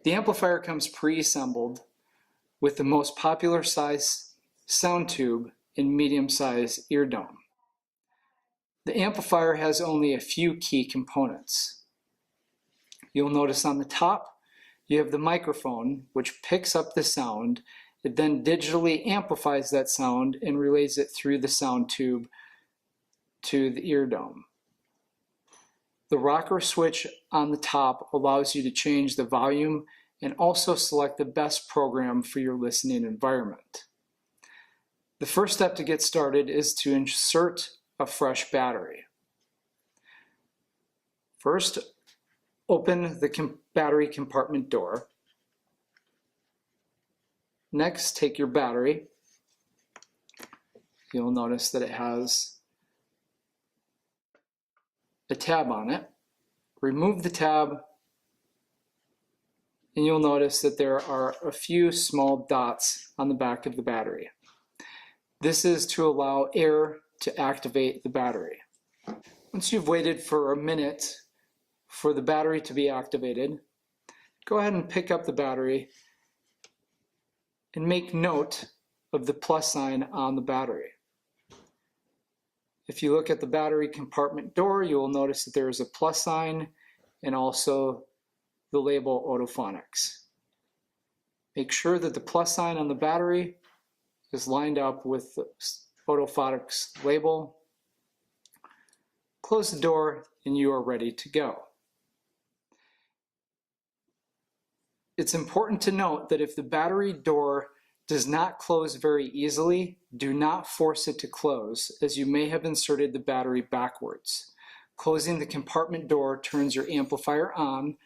The amplifier comes pre-assembled with the most popular size sound tube and medium-size ear dome. The amplifier has only a few key components. You'll notice on the top, you have the microphone, which picks up the sound. It then digitally amplifies that sound and relays it through the sound tube to the ear dome. The rocker switch on the top allows you to change the volume and also select the best program for your listening environment. The first step to get started is to insert a fresh battery. First, open the battery compartment door. Next, take your battery. You'll notice that it has a tab on it. Remove the tab, and you'll notice that there are a few small dots on the back of the battery. This is to allow air to activate the battery. Once you've waited for a minute for the battery to be activated, go ahead and pick up the battery and make note of the plus sign on the battery. If you look at the battery compartment door, you will notice that there is a plus sign and also the label Otofonix. Make sure that the plus sign on the battery is lined up with the Otofonix label. Close the door and you are ready to go. It's important to note that if the battery door does not close very easily, do not force it to close, as you may have inserted the battery backwards. Closing the compartment door turns your amplifier on,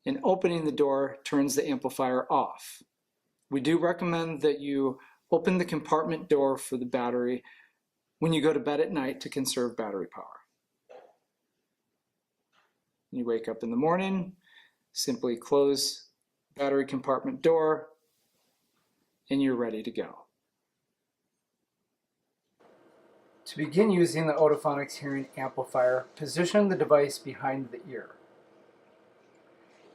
and opening the door turns the amplifier off. We do recommend that you open the compartment door for the battery when you go to bed at night to conserve battery power. When you wake up in the morning, simply close the battery compartment door and you're ready to go. To begin using the Otofonix hearing amplifier, position the device behind the ear.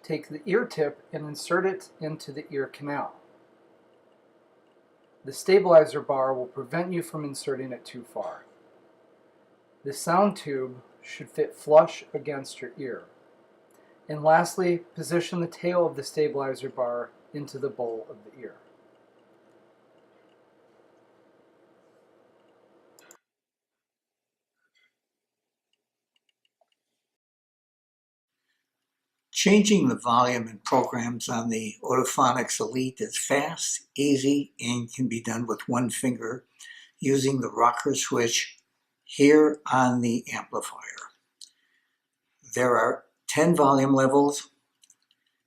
Take the ear tip and insert it into the ear canal. The stabilizer bar will prevent you from inserting it too far. The sound tube should fit flush against your ear. And lastly, position the tail of the stabilizer bar into the bowl of the ear. Changing the volume and programs on the Otofonix Elite is fast, easy, and can be done with one finger using the rocker switch here on the amplifier. There are 10 volume levels.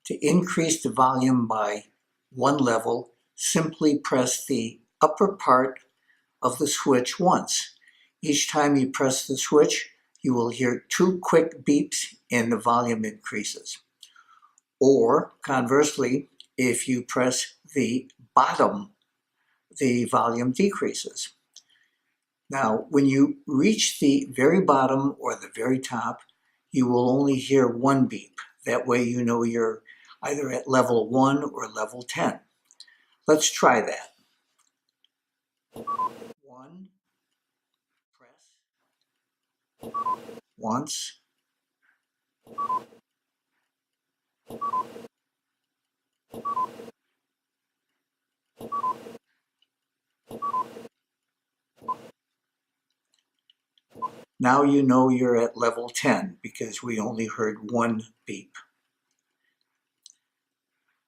To increase the volume by one level, simply press the upper part of the switch once. Each time you press the switch, you will hear 2 quick beeps and the volume increases. Or conversely, if you press the bottom, the volume decreases. Now, when you reach the very bottom or the very top, you will only hear 1 beep. That way you know you're either at level 1 or level 10. Let's try that. 1, press, once, now you know you're at level 10 because we only heard 1 beep.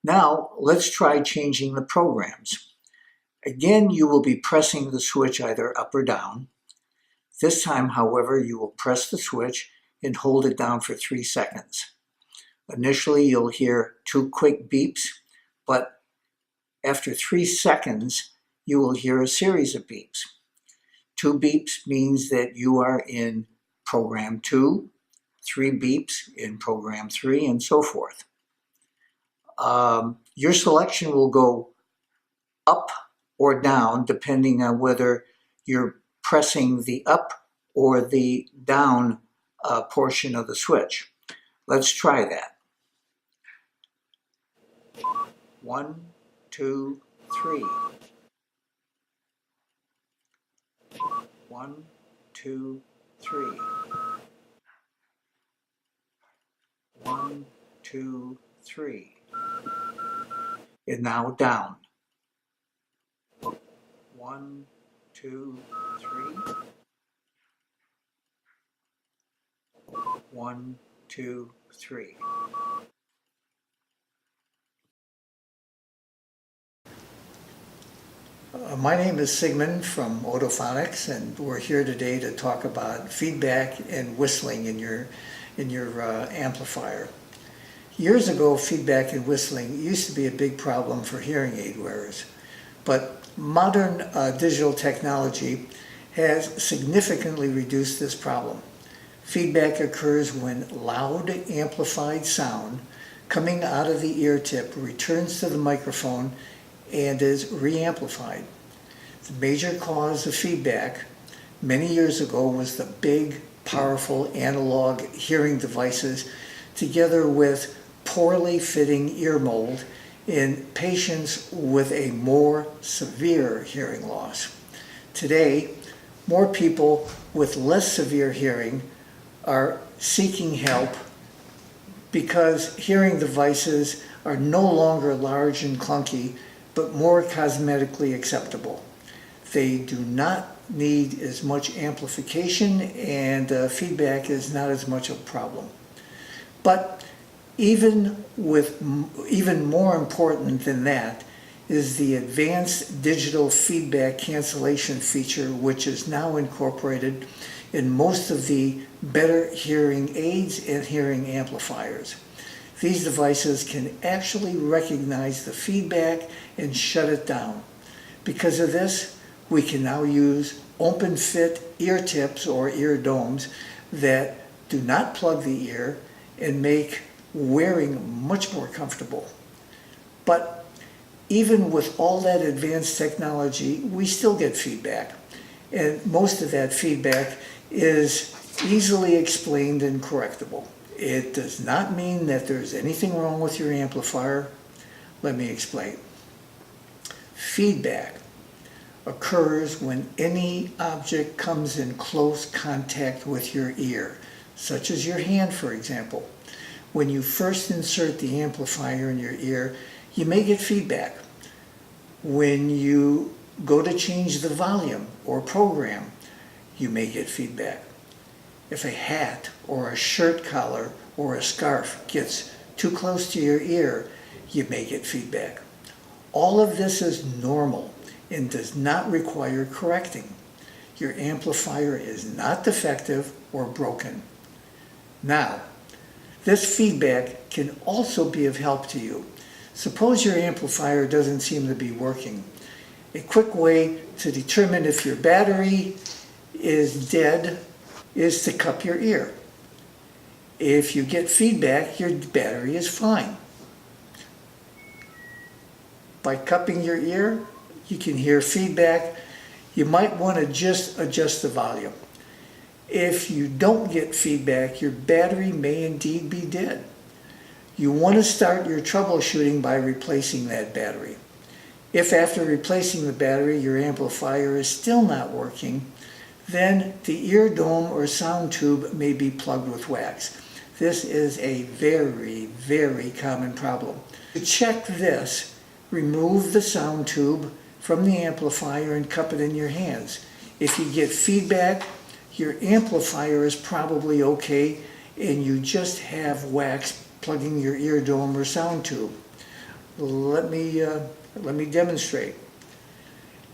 Now let's try changing the programs. Again, you will be pressing the switch either up or down. This time, however, you will press the switch and hold it down for 3 seconds. Initially, you'll hear 2 quick beeps, but after 3 seconds, you will hear a series of beeps. 2 beeps means that you are in program 2, 3 beeps in program 3, and so forth. Your selection will go up or down depending on whether you're pressing the up or the down portion of the switch. Let's try that. 1, 2, 3. 1, 2, 3. 1, 2, 3. And now down. 1, 2, 3. 1, 2, 3. My name is Sigmund from Otofonix, and we're here today to talk about feedback and whistling in your amplifier. Years ago, feedback and whistling used to be a big problem for hearing aid wearers, but modern digital technology has significantly reduced this problem. Feedback occurs when loud amplified sound coming out of the ear tip returns to the microphone and is re-amplified. The major cause of feedback many years ago was the big, powerful analog hearing devices together with poorly fitting ear mold in patients with a more severe hearing loss. Today, more people with less severe hearing are seeking help because hearing devices are no longer large and clunky, but more cosmetically acceptable. They do not need as much amplification, and feedback is not as much a problem. But even more important than that is the advanced digital feedback cancellation feature, which is now incorporated in most of the better hearing aids and hearing amplifiers. These devices can actually recognize the feedback and shut it down. Because of this, we can now use open fit ear tips or ear domes that do not plug the ear and make wearing much more comfortable. But even with all that advanced technology, we still get feedback. And most of that feedback is easily explained and correctable. It does not mean that there's anything wrong with your amplifier. Let me explain. Feedback occurs when any object comes in close contact with your ear, such as your hand, for example. When you first insert the amplifier in your ear, you may get feedback. When you go to change the volume or program, you may get feedback. If a hat or a shirt collar or a scarf gets too close to your ear, you may get feedback. All of this is normal and does not require correcting. Your amplifier is not defective or broken. Now, this feedback can also be of help to you. Suppose your amplifier doesn't seem to be working. A quick way to determine if your battery is dead is to cup your ear. If you get feedback, your battery is fine. By cupping your ear, you can hear feedback. You might want to just adjust the volume. If you don't get feedback, your battery may indeed be dead. You want to start your troubleshooting by replacing that battery. If after replacing the battery your amplifier is still not working, then the ear dome or sound tube may be plugged with wax. This is a very, very common problem. To check this, remove the sound tube from the amplifier and cup it in your hands. If you get feedback, your amplifier is probably okay and you just have wax plugging your ear dome or sound tube. Let me demonstrate.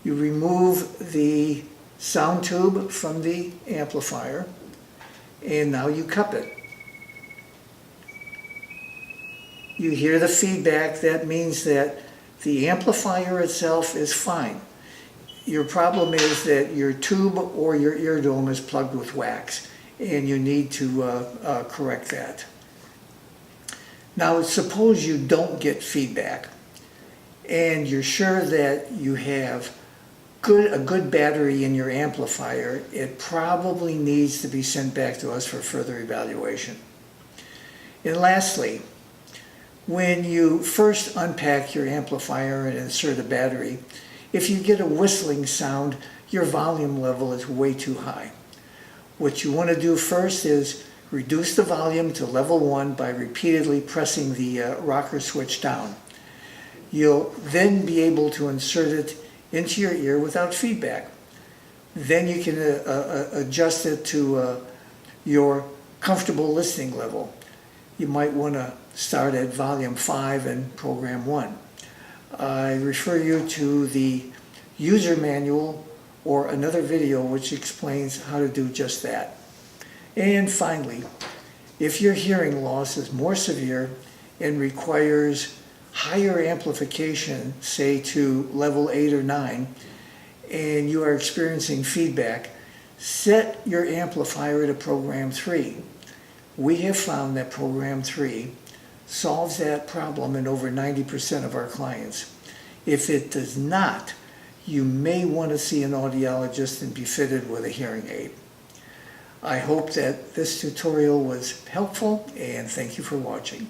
You remove the sound tube from the amplifier and now you cup it. You hear the feedback. That means that the amplifier itself is fine. Your problem is that your tube or your ear dome is plugged with wax and you need to correct that. Now suppose you don't get feedback and you're sure that you have a good battery in your amplifier. It probably needs to be sent back to us for further evaluation. And lastly, When you first unpack your amplifier and insert a battery, if you get a whistling sound, your volume level is way too high. What you want to do first is reduce the volume to level 1 by repeatedly pressing the rocker switch down. You'll then be able to insert it into your ear without feedback. Then you can adjust it to your comfortable listening level. You might want to start at volume 5 and program 1. I refer you to the user manual or another video which explains how to do just that. And finally, if your hearing loss is more severe and requires higher amplification, say to level 8 or 9, and you are experiencing feedback, set your amplifier to program 3. We have found that program 3 solves that problem in over 90% of our clients. If it does not, you may want to see an audiologist and be fitted with a hearing aid. I hope that this tutorial was helpful, and thank you for watching.